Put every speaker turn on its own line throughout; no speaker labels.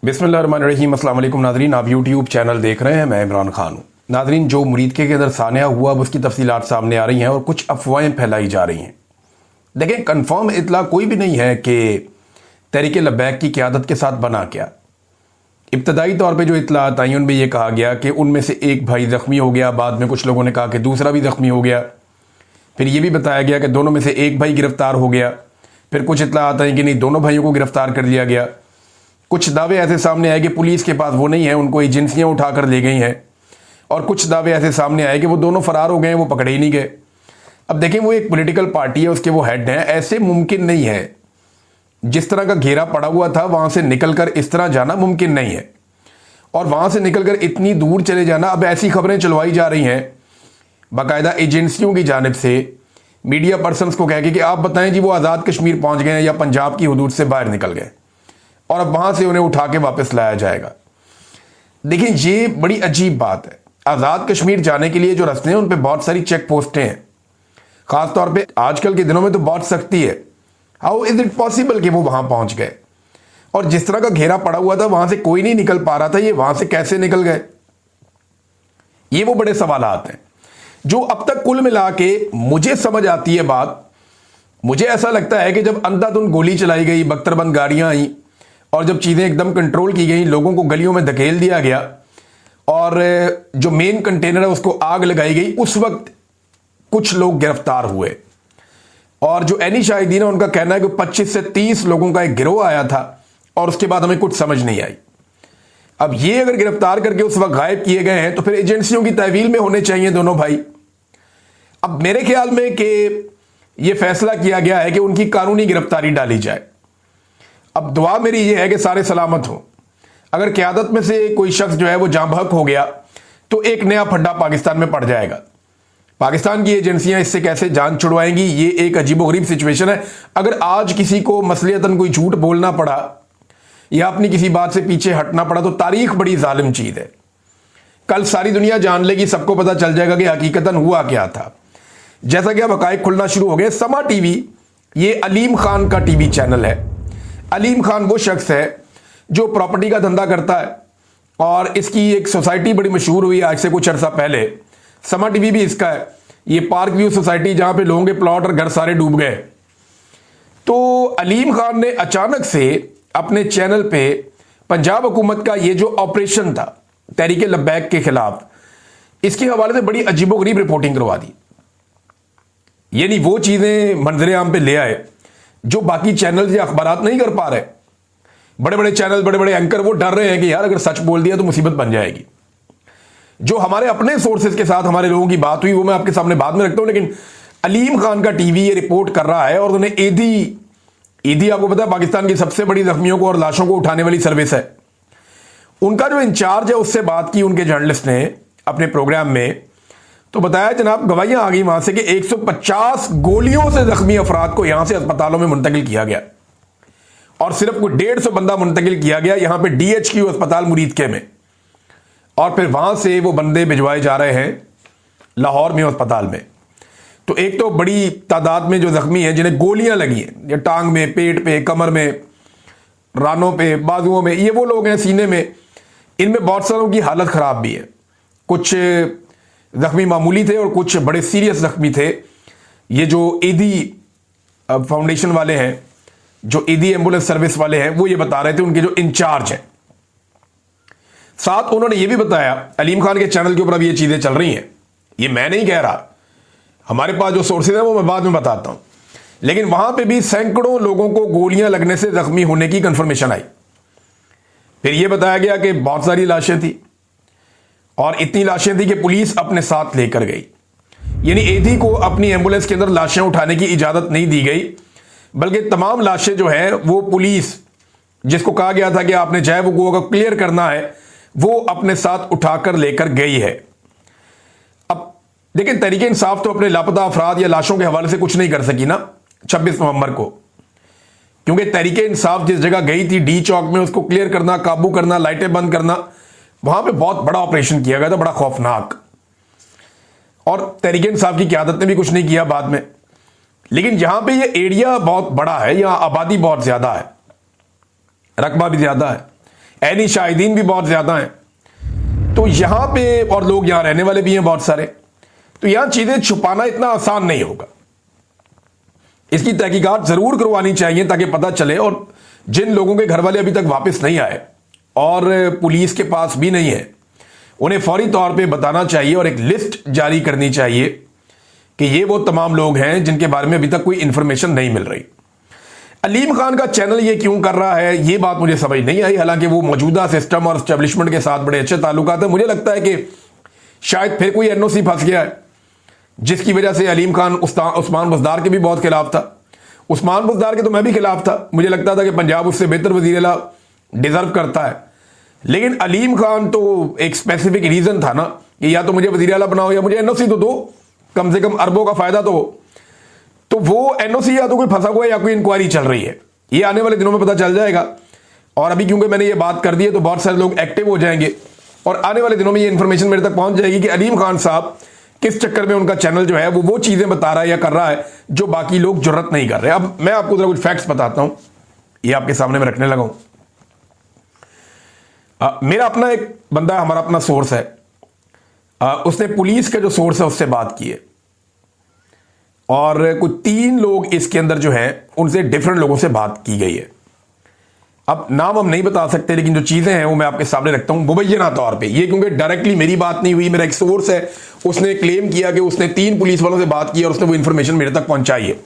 बिस्मिल्लाहिर्रहमानिर्रहीम। अस्सलाम वालेकुम नाज़रीन, आप यूट्यूब चैनल देख रहे हैं, मैं इमरान खान हूँ। नाज़रीन, जो मुरीदके के अंदर सानिया हुआ अब उसकी तफसीलात सामने आ रही हैं और कुछ अफवाहें फैलाई जा रही हैं। देखें, कन्फर्म इतला कोई भी नहीं है कि तहरीक लब्बैक की क़यादत के साथ बना क्या। इब्तदाई तौर पर जो इतलात आई उनमें यह कहा गया कि उनमें से एक भाई ज़ख्मी हो गया, बाद में कुछ लोगों ने कहा कि दूसरा भी ज़ख्मी हो गया, फिर यह भी बताया गया कि दोनों में से एक भाई गिरफ्तार हो गया, फिर कुछ इतलात आई कि नहीं, दोनों भाइयों को गिरफ्तार कर लिया गया। कुछ दावे ऐसे सामने आए कि पुलिस के पास वो नहीं है, उनको एजेंसियां उठाकर ले गई हैं, और कुछ दावे ऐसे सामने आए कि वो दोनों फरार हो गए, वो पकड़े ही नहीं गए। अब देखें, वो एक पॉलिटिकल पार्टी है, उसके वो हेड हैं, ऐसे मुमकिन नहीं है। जिस तरह का घेरा पड़ा हुआ था वहां से निकलकर इस तरह जाना मुमकिन नहीं है, और वहां से निकलकर इतनी दूर चले जाना। अब ऐसी खबरें चलवाई जा रही हैं बाकायदा एजेंसियों की जानिब से, मीडिया पर्सनस को कह के कि आप बताएं जी वो आज़ाद कश्मीर पहुंच गए हैं या पंजाब की हुदूद से बाहर निकल गए, और अब वहां से उन्हें उठा के वापस लाया जाएगा। देखिए, ये बड़ी अजीब बात है। आज़ाद कश्मीर जाने के लिए जो रास्ते हैं उन पर बहुत सारी चेक पोस्टें हैं, खासतौर पे आजकल के दिनों में तो बहुत सख्ती है। हाउ इज इट पॉसिबल कि वो वहां पहुंच गए, और जिस तरह का घेरा पड़ा हुआ था वहां से कोई नहीं निकल पा रहा था, ये वहां से कैसे निकल गए? ये वो बड़े सवालात हैं जो अब तक कुल मिला के मुझे समझ आती है बात। मुझे ऐसा लगता है कि जब अंधाधुंध गोली चलाई गई, बख्तरबंद गाड़ियां आई, और जब चीज़ें एकदम कंट्रोल की गई, लोगों को गलियों में धकेल दिया गया, और जो मेन कंटेनर है उसको आग लगाई गई, उस वक्त कुछ लोग गिरफ्तार हुए। और जो एनी शाहिदीन है उनका कहना है कि 25 से 30 लोगों का एक गिरोह आया था, और उसके बाद हमें कुछ समझ नहीं आई। अब ये अगर गिरफ्तार करके उस वक्त गायब किए गए हैं तो फिर एजेंसियों की तहवील में होने चाहिए दोनों भाई। अब मेरे ख्याल में कि यह फैसला किया गया है कि उनकी कानूनी गिरफ्तारी डाली जाए। अब दुआ मेरी ये है कि सारे सलामत हों। अगर क़यादत में से कोई शख्स जो है वो जाँ बहक हो गया तो एक नया फड्डा पाकिस्तान में पड़ जाएगा। पाकिस्तान की एजेंसियां इससे कैसे जान छुड़वाएंगी, ये एक अजीबोगरीब सिचुएशन है। अगर आज किसी को मसलियतन कोई झूठ बोलना पड़ा या अपनी किसी बात से पीछे हटना पड़ा तो तारीख बड़ी जालिम चीज है। कल सारी दुनिया जान लेगी, सबको पता चल जाएगा कि हकीकतन हुआ क्या था। जैसा कि अब हकायक खुलना शुरू हो गए। समा टीवी, ये अलीम खान का टीवी चैनल है। अलीम खान वो शख्स है जो प्रॉपर्टी का धंधा करता है, और इसकी एक सोसाइटी बड़ी मशहूर हुई आज से कुछ अर्सा पहले। समा टीवी भी इसका है। ये पार्क व्यू सोसाइटी, जहां पे लोगों के प्लॉट और घर सारे डूब गए। तो अलीम खान ने अचानक से अपने चैनल पे पंजाब हुकूमत का ये जो ऑपरेशन था तहरीक लब्बैक के खिलाफ, इसके हवाले से बड़ी अजीबोगरीब रिपोर्टिंग करवा दी। यानी वो चीजें मंजरे आम पे ले आए जो बाकी चैनल या अखबारात नहीं कर पा रहे। बड़े बड़े चैनल, बड़े बड़े एंकर वो डर रहे हैं कि यार अगर सच बोल दिया तो मुसीबत बन जाएगी। जो हमारे अपने सोर्सेज के साथ हमारे लोगों की बात हुई वो मैं आपके सामने बाद में रखता हूं, लेकिन अलीम खान का टीवी ये रिपोर्ट कर रहा है, और उन्हें ईदी आपको पता है पाकिस्तान की सबसे बड़ी जख्मियों को और लाशों को उठाने वाली सर्विस है। उनका जो इंचार्ज है उससे बात की उनके जर्नलिस्ट ने अपने प्रोग्राम में, तो बताया जनाब गवाहियां आ गई वहां से कि 150 गोलियों से जख्मी अफराद को यहां से अस्पतालों में मुंतकिल किया गया, और सिर्फ कोई 150 बंदा मुंतकिल किया गया यहां पे DHQ अस्पताल मुरीदके में, और फिर वहां से वो बंदे भिजवाए जा रहे हैं लाहौर में अस्पताल में। तो एक तो बड़ी तादाद में जो जख्मी हैं जिन्हें गोलियां लगी हैं, ये टांग में, पेट पे, कमर में, रानों पे, बाजुओं में, ये वो लोग हैं, सीने में। इनमें बहुत सारों की हालत खराब भी है। कुछ जख्मी मामूली थे और कुछ बड़े सीरियस जख्मी थे। ये जो ईदी फाउंडेशन वाले हैं, जो ईदी एम्बुलेंस सर्विस वाले हैं, वो ये बता रहे थे, उनके जो इंचार्ज हैं। साथ उन्होंने ये भी बताया, अलीम खान के चैनल के ऊपर अब ये चीजें चल रही हैं, ये मैं नहीं कह रहा, हमारे पास जो सोर्सेज हैं वो मैं बाद में बताता हूं, लेकिन वहां पे भी सैकड़ों लोगों को गोलियां लगने से जख्मी होने की कंफर्मेशन आई। फिर यह बताया गया कि बहुत सारी लाशें थी, और इतनी लाशें थी कि पुलिस अपने साथ लेकर गई। यानी ईदी को अपनी एम्बुलेंस के अंदर लाशें उठाने की इजाजत नहीं दी गई, बल्कि तमाम लाशें जो है वो पुलिस, जिसको कहा गया था कि आपने चाहे वो को क्लियर करना है, वो अपने साथ उठाकर लेकर गई है। अब देखिए, तहरीक इंसाफ तो अपने लापता अफराद या लाशों के हवाले से कुछ नहीं कर सकी ना 26 नवंबर को, क्योंकि तहरीक इंसाफ जिस जगह गई थी डी चौक में, उसको क्लियर करना, काबू करना, लाइटें बंद करना, वहां पे बहुत बड़ा ऑपरेशन किया गया था, बड़ा खौफनाक। और तहरीक इंसाफ की क़यादत ने भी कुछ नहीं किया बाद में। लेकिन जहां पे ये एरिया बहुत बड़ा है, यहां आबादी बहुत ज्यादा है, रकबा भी ज्यादा है, ऐनी शाहिदीन भी बहुत ज्यादा हैं, तो यहां पे और लोग यहां रहने वाले भी हैं बहुत सारे, तो यहां चीजें छुपाना इतना आसान नहीं होगा। इसकी तहकीकात जरूर करवानी चाहिए ताकि पता चले, और जिन लोगों के घर वाले अभी तक वापस नहीं आए और पुलिस के पास भी नहीं है, उन्हें फौरी तौर पे बताना चाहिए और एक लिस्ट जारी करनी चाहिए कि ये वो तमाम लोग हैं जिनके बारे में अभी तक कोई इंफॉर्मेशन नहीं मिल रही। अलीम खान का चैनल ये क्यों कर रहा है, ये बात मुझे समझ नहीं आई। हालांकि वो मौजूदा सिस्टम और एस्टेब्लिशमेंट के साथ बड़े अच्छे ताल्लुकात हैं। मुझे लगता है कि शायद फिर कोई एनओसी फंस गया है, जिसकी वजह से अलीम खान उस्मान बुज़दार के भी बहुत खिलाफ था। उस्मान बुज़दार के तो मैं भी खिलाफ था, मुझे लगता था कि पंजाब उससे बेहतर वज़ीर आला डिजर्व करता है। लेकिन अलीम खान तो एक स्पेसिफिक रीजन था ना कि या तो मुझे वज़ीर आला बनाओ या मुझे एनओसी तो दो, कम से कम अरबों का फायदा तो वो एनओसी या तो कोई फंसा हुआ है या कोई इंक्वायरी चल रही है। ये आने वाले दिनों में पता चल जाएगा। और अभी क्योंकि मैंने ये बात कर दी है तो बहुत सारे लोग एक्टिव हो जाएंगे और आने वाले दिनों में ये इंफॉर्मेशन मेरे तक पहुंच जाएगी कि अलीम खान साहब किस चक्कर में उनका चैनल जो है वो चीजें बता रहा है या कर रहा है जो बाकी लोग जुर्रत नहीं कर रहे। अब मैं आपको जरा कुछ फैक्ट्स बताता हूं, ये आपके सामने मैं रखने लगा हूं। मेरा अपना एक बंदा, हमारा अपना सोर्स है, उसने पुलिस का जो सोर्स है उससे बात की है और कुछ 3 लोग इसके अंदर जो है उनसे डिफरेंट लोगों से बात की गई है। अब नाम हम नहीं बता सकते, लेकिन जो चीजें हैं वो मैं आपके सामने रखता हूं मुबैना तौर पे। ये क्योंकि डायरेक्टली मेरी बात नहीं हुई, मेरा एक सोर्स है, उसने क्लेम किया कि उसने 3 पुलिस वालों से बात की और उसने वो इंफॉर्मेशन मेरे तक पहुंचाई है।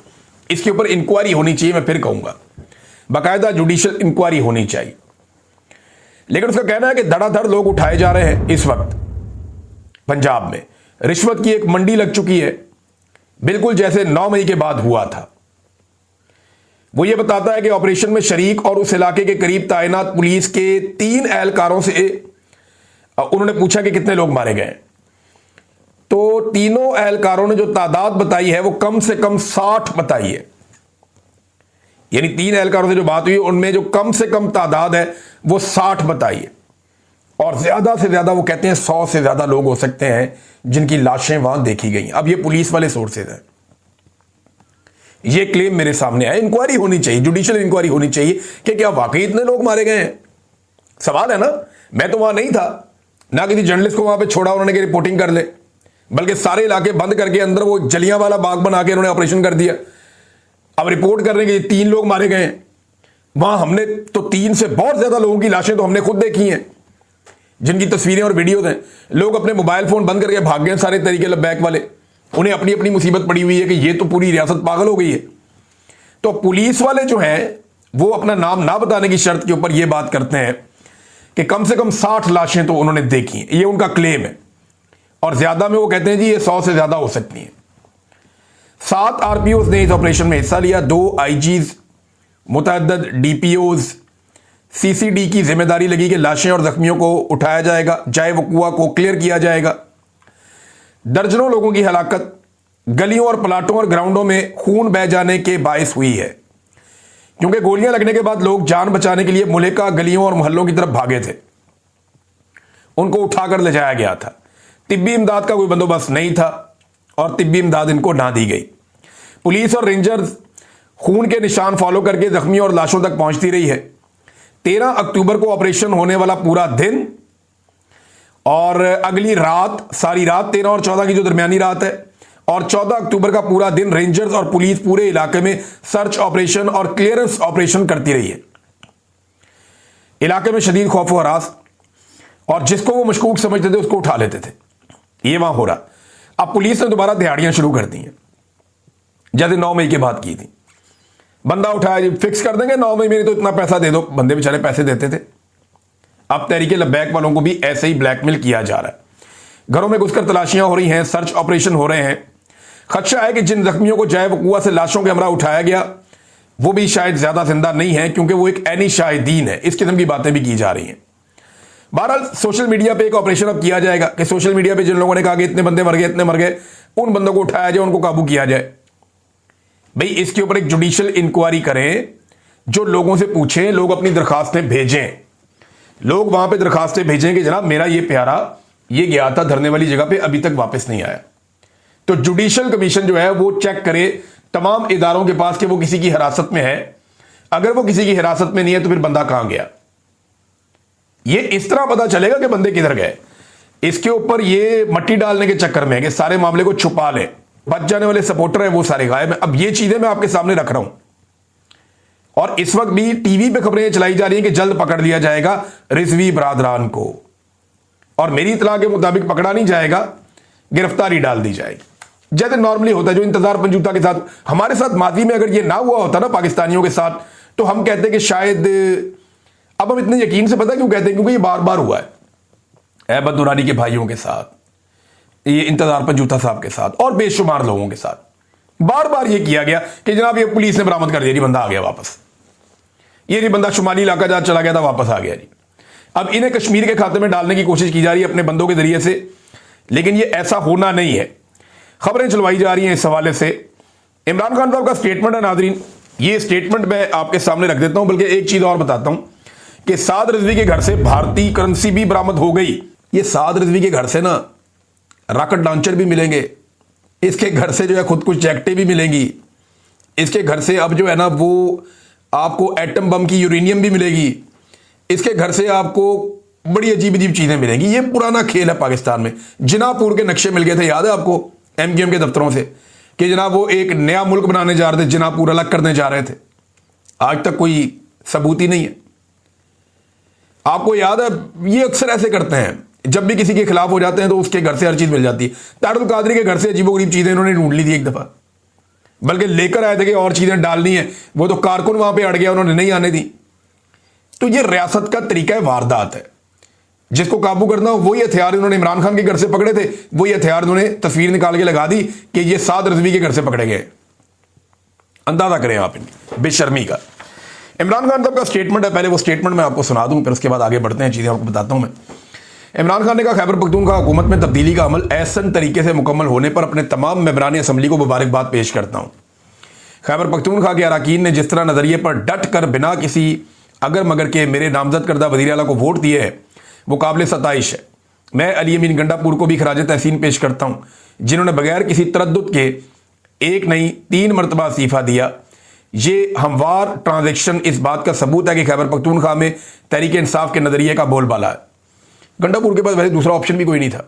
इसके ऊपर इंक्वायरी होनी चाहिए, मैं फिर कहूंगा बाकायदा जुडिशियल इंक्वायरी होनी चाहिए। लेकिन उसका कहना है कि धड़ाधड़ लोग उठाए जा रहे हैं इस वक्त पंजाब में। रिश्वत की एक मंडी लग चुकी है, बिल्कुल जैसे 9 मई के बाद हुआ था। वो ये बताता है कि ऑपरेशन में शरीक और उस इलाके के करीब तैनात पुलिस के 3 एहलकारों से उन्होंने पूछा कि कितने लोग मारे गए, तो तीनों एहलकारों ने जो तादाद बताई है वो कम से कम 60 बताई है। यानी 3 एहलकारों से जो बात हुई उनमें जो कम से कम तादाद है वो 60 बताई है, और ज्यादा से ज्यादा वो कहते हैं 100 से ज्यादा लोग हो सकते हैं जिनकी लाशें वहां देखी गई। अब ये पुलिस वाले सोर्सेज हैं, ये क्लेम मेरे सामने आया। इंक्वायरी होनी चाहिए, जुडिशियल इंक्वायरी होनी चाहिए कि क्या वाकई इतने लोग मारे गए हैं। सवाल है ना, मैं तो वहां नहीं था, ना किसी जर्नलिस्ट को वहां पे छोड़ा उन्होंने कि रिपोर्टिंग कर ले, बल्कि सारे इलाके बंद करके अंदर वो जलियांवाला बाग बना के उन्होंने ऑपरेशन कर दिया। अब रिपोर्ट कर रहे हैं कि 3 लोग मारे गए हैं। वहां हमने तो 3 से बहुत ज्यादा लोगों की लाशें तो हमने खुद देखी हैं, जिनकी तस्वीरें और वीडियोज हैं। लोग अपने मोबाइल फोन बंद करके भाग गए सारे तरीके लब्बैक वाले, उन्हें अपनी अपनी मुसीबत पड़ी हुई है कि ये तो पूरी रियासत पागल हो गई है। तो पुलिस वाले जो हैं वो अपना नाम ना बताने की शर्त के ऊपर ये बात करते हैं कि कम से कम 60 लाशें तो उन्होंने देखी हैं, ये उनका क्लेम है। और ज्यादा में वो कहते हैं जी ये 100 से ज्यादा हो सकती हैं। 7 आरपीओ ने इस ऑपरेशन में हिस्सा लिया, 2 आईजीज, मुतअद्दिद डीपीओज, सीसीडी की जिम्मेदारी लगी कि लाशें और जख्मियों को उठाया जाएगा, जाए वकुआ को क्लियर किया जाएगा। दर्जनों लोगों की हलाकत गलियों और प्लाटों और ग्राउंडों में खून बह जाने के बायस हुई है, क्योंकि गोलियां लगने के बाद लोग जान बचाने के लिए मुलेका गलियों और मोहल्लों की तरफ भागे थे। उनको उठाकर ले जाया गया था। तिब्बी इमदाद का कोई बंदोबस्त नहीं था और तिब्बी इमदाद इनको ना दी गई। पुलिस और रेंजर्स खून के निशान फॉलो करके जख्मियों और लाशों तक पहुंचती रही है। 13 अक्टूबर को ऑपरेशन होने वाला पूरा दिन और अगली रात, सारी रात 13 और 14 की जो दरमियानी रात है, और 14 अक्टूबर का पूरा दिन रेंजर्स और पुलिस पूरे इलाके में सर्च ऑपरेशन और क्लियरेंस ऑपरेशन करती रही है। इलाके में शदीद खौफ व हरास, और जिसको वो मशकूक समझते थे उसको उठा लेते थे। ये वहां हो रहा। अब पुलिस ने दोबारा दिहाड़ियां शुरू कर दी हैं, जैसे 9 मई के बाद की थी। बंदा उठाया जी फिक्स कर देंगे 9 मई में, तो इतना पैसा दे दो। बंदे बेचारे पैसे देते थे। अब तहरीके लब्बैक वालों को भी ऐसे ही ब्लैकमेल किया जा रहा है। घरों में घुसकर तलाशियां हो रही हैं, सर्च ऑपरेशन हो रहे हैं। खदशा है कि जिन जख्मियों को जाए वकुआ से लाशों के हमरा उठाया गया वो भी शायद ज्यादा जिंदा नहीं है, क्योंकि वो एक ऐनी शाहिदीन है। इस किस्म की बातें भी की जा रही हैं। बहरहाल सोशल मीडिया पे एक ऑपरेशन अब किया जाएगा कि सोशल मीडिया पे जिन लोगों ने कहा कि इतने बंदे मर गए, इतने मर गए, उन बंदों को उठाया जाए, उनको काबू किया जाए। भाई इसके ऊपर एक जुडिशियल इंक्वायरी करें, जो लोगों से पूछें, लोग अपनी दरखास्तें भेजें। लोग वहां पे दरखास्तें भेजें कि जनाब मेरा ये प्यारा ये गया था धरने वाली जगह पे, अभी तक वापस नहीं आया। तो जुडिशियल कमीशन जो है वो चेक करे तमाम इदारों के पास कि वो किसी की हिरासत में है। अगर वो किसी की हिरासत में नहीं है तो फिर बंदा कहां गया। ये इस तरह पता चलेगा कि बंदे किधर गए। इसके ऊपर ये मट्टी डालने के चक्कर में है कि सारे मामले को छुपा ले, बच जाने वाले सपोर्टर है वो सारे गायब हैं। अब ये चीजें मैं आपके सामने रख रहा हूं और इस वक्त भी टीवी पे खबरें चलाई जा रही हैं कि जल्द पकड़ लिया जाएगा रिजवी बरादरान को, और मेरी इतला के मुताबिक पकड़ा नहीं जाएगा, गिरफ्तारी डाल दी जाएगी जैसे नॉर्मली होता है। जो इंतजार पंजूता के साथ हमारे साथ माजी में अगर ये ना हुआ होता ना पाकिस्तानियों के साथ, तो हम कहते कि शायद, अब हम इतने यकीन से पता क्यों कहते हैं, क्योंकि ये बार बार हुआ है अहमद नूरानी के भाइयों के साथ, ये इंतजार पंजूता साहब के साथ और बेशुमार लोगों के साथ बार बार ये किया गया कि जनाब ये पुलिस ने बरामद कर दिया जी, बंदा आ गया वापस, ये नहीं बंदा शुमाली इलाका जहां चला गया था वापस आ गया जी। अब इन्हें कश्मीर के खाते में डालने की कोशिश की जा रही है अपने बंदों के जरिए से, लेकिन ये ऐसा होना नहीं है। खबरें चलवाई जा रही हैं इस हवाले से। इमरान खान साहब का स्टेटमेंट है नाजरीन, ये स्टेटमेंट मैं आपके सामने रख देता हूं, बल्कि एक चीज और बताता हूं कि साद रिजवी के घर से भारतीय करेंसी भी बरामद हो गई। ये साद रिजवी के घर से ना रॉकेट लॉन्चर भी मिलेंगे, इसके घर से जो है खुद कुछ जैकेटें भी मिलेंगी, इसके घर से अब जो है ना वो आपको एटम बम की यूरेनियम भी मिलेगी, इसके घर से आपको बड़ी अजीब अजीब चीजें मिलेंगी। ये पुराना खेल है पाकिस्तान में। जिनापुर के नक्शे मिल गए थे, याद है आपको, एमक्यूएम के दफ्तरों से, कि जनाब वो एक नया मुल्क बनाने जा रहे थे, जिनापुर अलग करने जा रहे थे। आज तक कोई सबूत ही नहीं है। आपको याद है, ये अक्सर ऐसे करते हैं, जब भी किसी के खिलाफ हो जाते हैं तो उसके घर से हर चीज मिल जाती है। तारुल कादरी के घर से अजीबोगरीब चीजें इन्होंने ढूंढ ली थी एक दफा, बल्कि लेकर आए थे कि और चीजें डालनी है, वो तो कारकुन वहां पे अड़ गया, उन्होंने नहीं आने दी। तो ये रियासत का तरीका है, वारदात है, जिसको काबू करना हो वही हथियार इन्होंने इमरान खान के घर से पकड़े थे, वही हथियार इन्होंने तस्वीर निकाल के लगा दी कि ये साद रिजवी के घर से पकड़े गए। अंदाजा करें आप इनकी बेशर्मी का। इमरान खान साहब का स्टेटमेंट है, पहले वो स्टेटमेंट मैं आपको सुना दूं, फिर उसके बाद आगे बढ़ते हैं, चीजें आपको बताता हूं मैं। इमरान खान ने कहा, खैबर पख्तूनख्वा हुकूमत में तब्दीली का अमल ऐसन तरीके से मुकम्मल होने पर अपने तमाम मेंबरान असम्बली को मुबारकबाद पेश करता हूं। खैबर पख्तूनख्वा के अरकान ने जिस तरह नजरिए पर डट कर बिना किसी अगर मगर के मेरे नामजद करदा वज़ीर आला को वोट दिए है, वो काबिल सताइश है। मैं अली अमीन गंडापुर को भी खराज तहसीन पेश करता हूं, जिन्होंने बगैर किसी तरद्दुद के एक नहीं 3 मरतबा इस्तीफा दिया। ये हमवार ट्रांजेक्शन इस बात का सबूत है कि खैबर पख्तूनख्वा में तहरीक इंसाफ के नजरिए का बोलबाला है। गंडापुर के पास वैसे दूसरा ऑप्शन भी कोई नहीं था,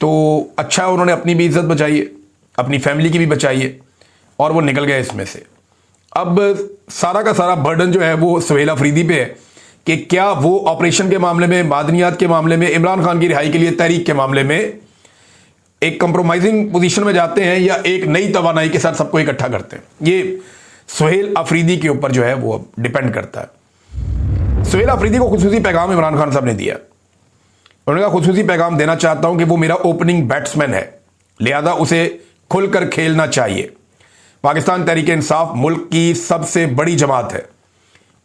तो अच्छा उन्होंने अपनी भी इज्जत बचाई है, अपनी फैमिली की भी बचाई है, और वो निकल गए इसमें से। अब सारा का सारा बर्डन जो है वो सुहेल अफरीदी पे है कि क्या वो ऑपरेशन के मामले में, मादनियात के मामले में, इमरान खान की रिहाई के लिए तहरीक के मामले में एक कंप्रोमाइजिंग पोजीशन में जाते हैं या एक नई तवानाई के साथ सबको इकट्ठा करते हैं। ये सुहेल अफरीदी के ऊपर जो है वो डिपेंड करता है। सुहेल अफरीदी को खुसूसी पैगाम इमरान खान साहब ने दिया। उन्होंने कहा, खुसूसी पैगाम देना चाहता हूं कि वो मेरा ओपनिंग बैट्समैन है, लिहाजा उसे खुलकर खेलना चाहिए। पाकिस्तान तहरीक इंसाफ मुल्क की सबसे बड़ी जमात है।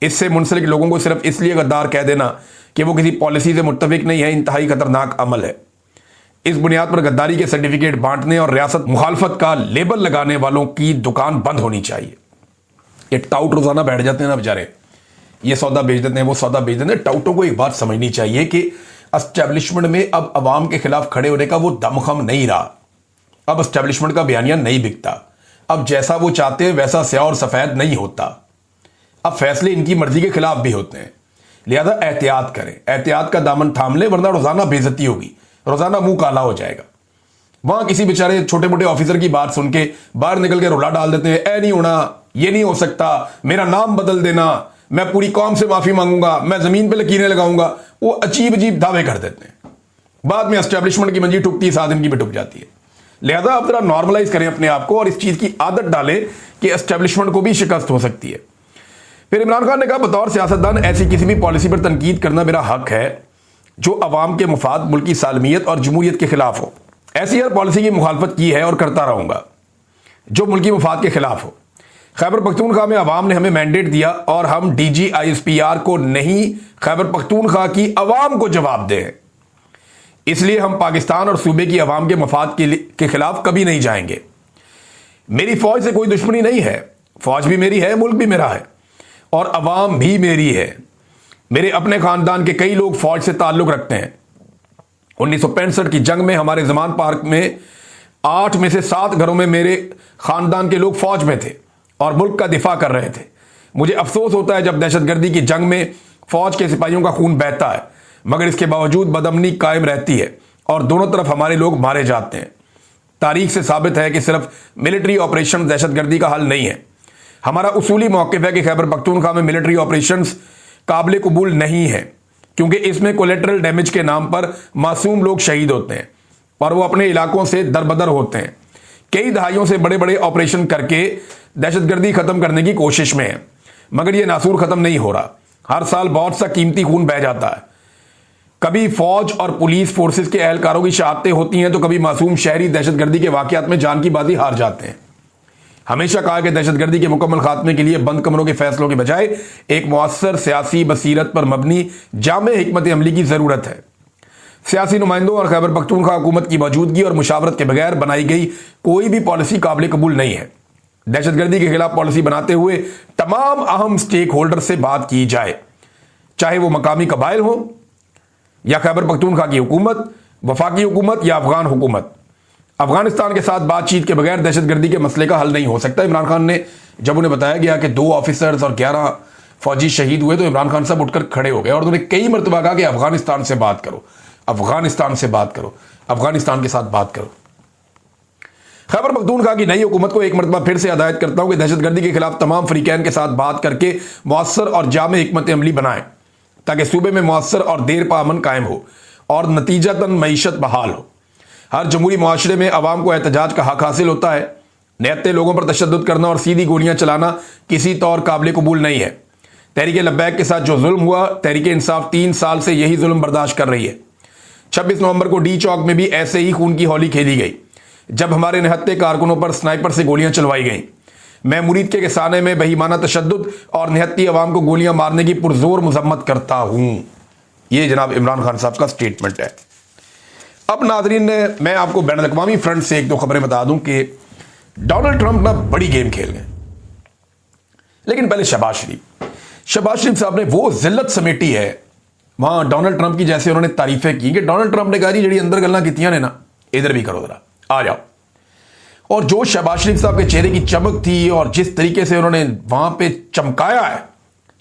इससे मुंसलिक लोगों को सिर्फ इसलिए गद्दार कह देना कि वो किसी पॉलिसी से मुत्तफिक नहीं है, इंतहाई खतरनाक अमल है। इस बुनियाद पर गद्दारी के सर्टिफिकेट बांटने और रियासत मुखालफत का लेबल लगाने वालों की दुकान बंद होनी चाहिए। ये टाउट रोजाना बैठ जाते हैं ना बेचारे, ये सौदा बेच देते हैं, वो सौदा बेच देते हैं। टाउटों को एक बात समझनी चाहिए कि एस्टेब्लिशमेंट में अब अवाम के खिलाफ खड़े होने का वो दमखम नहीं रहा। अब एस्टेब्लिशमेंट का बयानिया नहीं बिकता। अब जैसा वो चाहते हैं वैसा स्याह और सफेद नहीं होता। अब फैसले इनकी मर्जी के खिलाफ भी होते हैं, लिहाजा एहतियात करें, एहतियात का दामन थाम ले, वरना रोजाना बेइज्जती होगी, रोजाना मुंह काला हो जाएगा। वहां किसी बेचारे छोटे मोटे ऑफिसर की बात सुन के बाहर निकल के रोला डाल देते हैं, ऐ नहीं होना, ये नहीं हो सकता, मेरा नाम बदल देना, मैं पूरी कौम से माफी मांगूंगा, मैं जमीन पे लकीरें लगाऊंगा। वो अजीब अजीब दावे कर देते हैं, बाद में एस्टेब्लिशमेंट की मंजी ठुकती है, 7 दिन की भी ठुक जाती है। लिहाजा आप जरा नॉर्मलाइज करें अपने आप को और इस चीज की आदत डालें कि एस्टेब्लिशमेंट को भी शिकस्त हो सकती है। फिर इमरान खान ने कहा, बतौर सियासतदान ऐसी किसी भी पॉलिसी पर तनकीद करना मेरा हक है जो अवाम के मुफाद, मुल्क की सालमियत और जमहूरियत के खिलाफ हो। ऐसी हर पॉलिसी की मुखालफत की है और करता रहूंगा जो मुल्की मुफाद के खिलाफ हो। खैबर पख्तूनख्वा में अवाम ने हमें मैंडेट दिया और हम DGISPR को नहीं, खैबर पख्तूनख्वा की अवाम को जवाब दें। इसलिए हम पाकिस्तान और सूबे की अवाम के मफाद के खिलाफ कभी नहीं जाएंगे। मेरी फौज से कोई दुश्मनी नहीं है, फौज भी मेरी है, मुल्क भी मेरा है और अवाम भी मेरी है। मेरे अपने खानदान के कई लोग फौज से ताल्लुक रखते हैं। 1965 की जंग में हमारे जमान पार्क में 8 में से 7 घरों में मेरे खानदान के लोग फौज में थे और मुल्क का दिफा कर रहे थे। मुझे अफसोस होता है जब दहशतगर्दी की जंग में फौज के सिपाहियों का खून बहता है, मगर इसके बावजूद बदअमनी कायम रहती है और दोनों तरफ हमारे लोग मारे जाते हैं। तारीख से साबित है कि सिर्फ मिलिट्री ऑपरेशन दहशतगर्दी का हल नहीं है। हमारा उसूली मौक़िफ़ है कि खैबर पख्तूनख्वा में मिलिट्री ऑपरेशंस काबिल कबूल नहीं है, क्योंकि इसमें कोलेटरल डैमेज के नाम पर मासूम लोग शहीद होते हैं और वो अपने इलाकों से दरबदर होते हैं। कई दहाइयों से बड़े बड़े ऑपरेशन करके दहशतगर्दी खत्म करने की कोशिश में है, मगर यह नासूर खत्म नहीं हो रहा। हर साल बहुत सा कीमती खून बह जाता है। कभी फौज और पुलिस फोर्सेस के एहलकारों की शहादतें होती हैं, तो कभी मासूम शहरी दहशतगर्दी के वाकयात में जान की बाजी हार जाते हैं। हमेशा कहा कि दहशतगर्दी के मुकम्मल खात्मे के लिए बंद कमरों के फैसलों के बजाय एक मुअस्सर सियासी बसीरत पर मबनी जामे हिकमत अमली की जरूरत है। सियासी नुमाइंदों और खैबर पख्तूनख्वा हुकूमत की मौजूदगी और मुशावरत के बगैर बनाई गई कोई भी पॉलिसी काबिल कबूल नहीं है। दहशतगर्दी के खिलाफ पॉलिसी बनाते हुए तमाम अहम स्टेक होल्डर से बात की जाए, चाहे वो मकामी कबाइल हो या खैबर पख्तूनख्वा की हुकूमत, वफाकी हुकूमत या अफगान हुकूमत। अफगानिस्तान के साथ बातचीत के बगैर दहशतगर्दी के मसले का हल नहीं हो सकता। इमरान खान ने जब उन्हें बताया गया कि 2 ऑफिसर्स और 11 फौजी शहीद हुए, तो इमरान खान साहब उठकर खड़े हो गए और उन्होंने कई मरतबा कहा कि अफगानिस्तान से बात करो, अफगानिस्तान से बात करो, अफगानिस्तान के साथ बात करो। खैबर पख्तूनख्वा की नई हुकूमत को एक मरतबा फिर से हिदायत करता हूं कि दहशतगर्दी के खिलाफ तमाम फरीकैन के साथ बात करके मुअस्सर और जामे हिकमत अमली बनाएं, ताकि सूबे में मुअस्सर और देर पा अमन कायम हो और नतीजतन मईशत बहाल हो। हर जमहूरी मुआशरे में अवाम को एहतजाज का हक हासिल होता है। निहत्ते लोगों पर तशद्दुद करना और सीधी गोलियां चलाना किसी तौर काबिल कबूल नहीं है। तहरीक लब्बैक के साथ जो जुल्म हुआ, तहरीक इंसाफ 3 साल से यही जुल्म बर्दाश्त कर रही है। 26 नवंबर को डी चौक में भी ऐसे ही खून की होली खेली गई, जब हमारे निहत्ते कारकुनों पर स्नाइपर से गोलियां चलवाई गईं। मैं मुरीद के साने में बेईमाना तशद्दुद और निहत्ती अवाम को गोलियां मारने की पुरजोर मजम्मत करता हूं। यह जनाब इमरान खान साहब का स्टेटमेंट है। अब नाजरीन, मैं आपको बैन अल-अक़वामी फ्रंट से 1-2 खबरें बता दूं कि डोनाल्ड ट्रंप ना बड़ी गेम खेल गए। लेकिन पहले शहबाज शरीफ साहब ने वो जिल्लत समेटी है वहां डोनाल्ड ट्रंप की, जैसे उन्होंने तारीफें की कि डोनाल्ड ट्रंप ने कहा जी जी अंदर गल्लां कीतियां ने ना, इधर भी करो, जरा आ जाओ। और जो शहबाज शरीफ साहब के चेहरे की चमक थी और जिस तरीके से उन्होंने वहां पे चमकाया है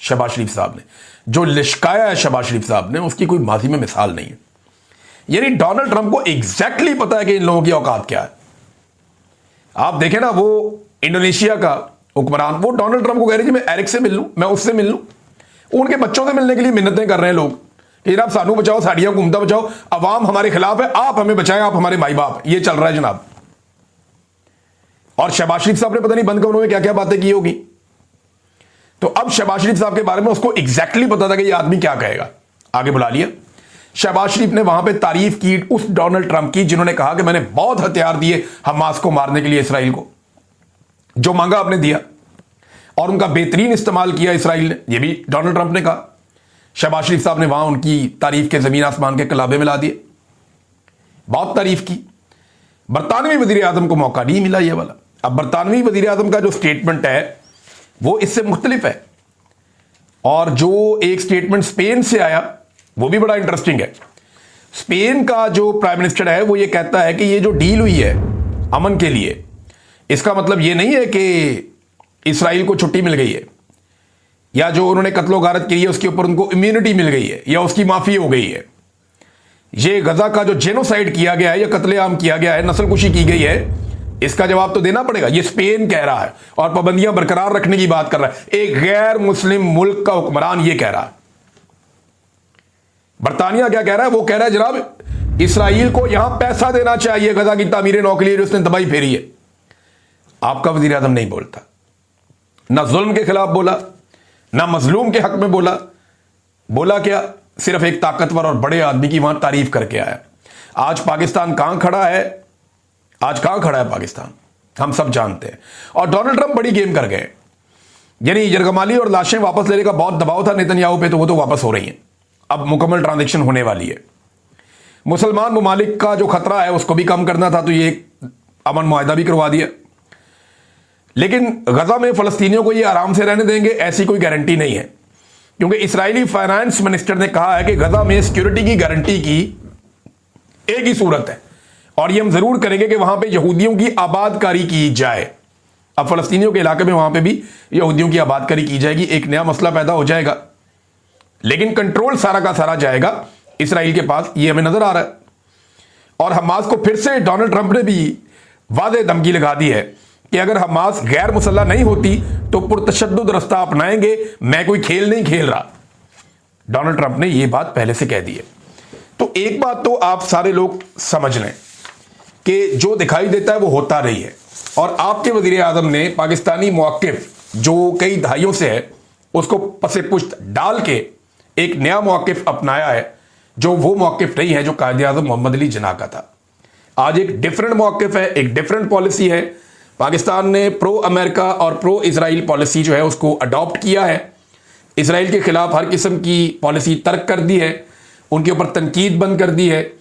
शहबाज शरीफ साहब ने, जो लिशकाया है शहबाज शरीफ साहब ने, उसकी कोई माजी में मिसाल नहीं है। यानी डोनाल्ड ट्रंप को एग्जैक्टली पता है कि इन लोगों की औकात क्या है। आप देखें ना, वो इंडोनेशिया का हुक्मरान, वो डोनाल्ड ट्रंप को कह रही थी मैं एरिक से मिल लूं, मैं उससे मिल लूं। उनके बच्चों से मिलने के लिए मिन्नतें कर रहे हैं लोग कि जनाब सानू बचाओ, साड़ियां हुकूमत बचाओ, अवाम हमारे खिलाफ है, आप हमें बचाएं, आप हमारे माई बाप। ये चल रहा है जनाब। और शहबाज शरीफ साहब ने पता नहीं बंद कमरों में क्या क्या बातें की होगी। तो अब शहबाज शरीफ साहब के बारे में उसको एग्जैक्टली पता था कि यह आदमी क्या कहेगा। आगे बुला लिया। शहबाज शरीफ ने वहां पे तारीफ की उस डोनाल्ड ट्रंप की जिन्होंने कहा कि मैंने बहुत हथियार दिए हमास को मारने के लिए, इसराइल को जो मांगा आपने दिया, और उनका बेहतरीन इस्तेमाल किया इसराइल ने, यह भी डोनाल्ड ट्रंप ने कहा। शहबाज शरीफ साहब ने वहां उनकी तारीफ के जमीन आसमान के कलाबे में ला दिए, बहुत तारीफ की। बरतानवी वजीर आजम को मौका नहीं मिला यह वाला। अब बरतानवी वजीर आजम का जो स्टेटमेंट है वो इससे मुख्तलिफ है, और जो एक स्टेटमेंट स्पेन से आया वो भी बड़ा इंटरेस्टिंग है। स्पेन का जो प्राइम मिनिस्टर है वो ये कहता है कि ये जो डील हुई है अमन के लिए, इसका मतलब ये नहीं है कि इसराइल को छुट्टी मिल गई है, या जो उन्होंने कत्लो गारत की है उसके ऊपर उनको इम्यूनिटी मिल गई है, या उसकी माफी हो गई है। ये गजा का जो जेनोसाइड किया गया है या कत्लेआम किया गया है, नस्लकुशी की गई है, इसका जवाब तो देना पड़ेगा। ये स्पेन कह रहा है और पाबंदियां बरकरार रखने की बात कर रहा है। एक गैर मुस्लिम मुल्क का हुक्मरान ये कह रहा है। बरतानिया क्या कह रहा है? वो कह रहा है जनाब इसराइल को यहां पैसा देना चाहिए गजा की तामीर नौ के लिए, उसने तबाही फेरी है। आपका वजीर आजम नहीं बोलता, ना जुल्म के खिलाफ बोला, ना मजलूम के हक में बोला। बोला क्या? सिर्फ एक ताकतवर और बड़े आदमी की वहां तारीफ करके आया। आज पाकिस्तान कहां खड़ा है? आज कहां खड़ा है पाकिस्तान? हम सब जानते हैं। और डोनाल्ड ट्रंप बड़ी गेम कर गए। यानी यरगमाली और लाशें वापस लेने का बहुत दबाव था नेतन्याहू पे, तो वो तो वापस हो रही हैं। अब मुकम्मल ट्रांजैक्शन होने वाली है। मुसलमान ममालिक का जो खतरा है उसको भी कम करना था, तो ये अमन मुआहदा भी करवा दिया। लेकिन गजा में फलस्तीनियों को ये आराम से रहने देंगे, ऐसी कोई गारंटी नहीं है, क्योंकि इस्राएली फाइनेंस मिनिस्टर ने कहा है कि गजा में सिक्योरिटी की गारंटी की एक ही सूरत है, और ये हम जरूर करेंगे कि वहां पे यहूदियों की आबादकारी की जाए। अब फलस्तीनियों के इलाके में वहां पे भी यहूदियों की आबादकारी की जाएगी। एक नया मसला पैदा हो जाएगा, लेकिन कंट्रोल सारा का सारा जाएगा इसराइल के पास, ये हमें नजर आ रहा है। और हमास को फिर से डोनाल्ड ट्रंप ने भी वादे धमकी लगा दी है कि अगर हमास गैर मुसल्लह नहीं होती तो पुरतशद्दुद रास्ता अपनाएंगे, मैं कोई खेल नहीं खेल रहा। डोनाल्ड ट्रंप ने यह बात पहले से कह दी है। तो एक बात तो आप सारे लोग समझ लें कि जो दिखाई देता है वो होता नहीं है। और आपके वजीर आजम ने पाकिस्तानी मौक़िफ़ जो कई दहाइयों से है उसको पसे पुश्त डाल के एक नया मौक़िफ़ अपनाया है, जो वो मौक़िफ़ नहीं है जो कायदे आज़म मोहम्मद अली जिन्ना का था। आज एक डिफरेंट मौक़िफ़ है, एक डिफरेंट पॉलिसी है। पाकिस्तान ने प्रो अमेरिका और प्रो इजराइल पॉलिसी जो है उसको अडॉप्ट किया है। इसराइल के खिलाफ हर किस्म की पॉलिसी तर्क कर दी है, उनके ऊपर तनकीद बंद कर दी है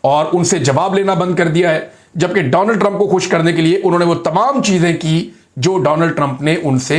और उनसे जवाब लेना बंद कर दिया है। जबकि डोनाल्ड ट्रंप को खुश करने के लिए उन्होंने वो तमाम चीजें की जो डोनाल्ड ट्रंप ने उनसे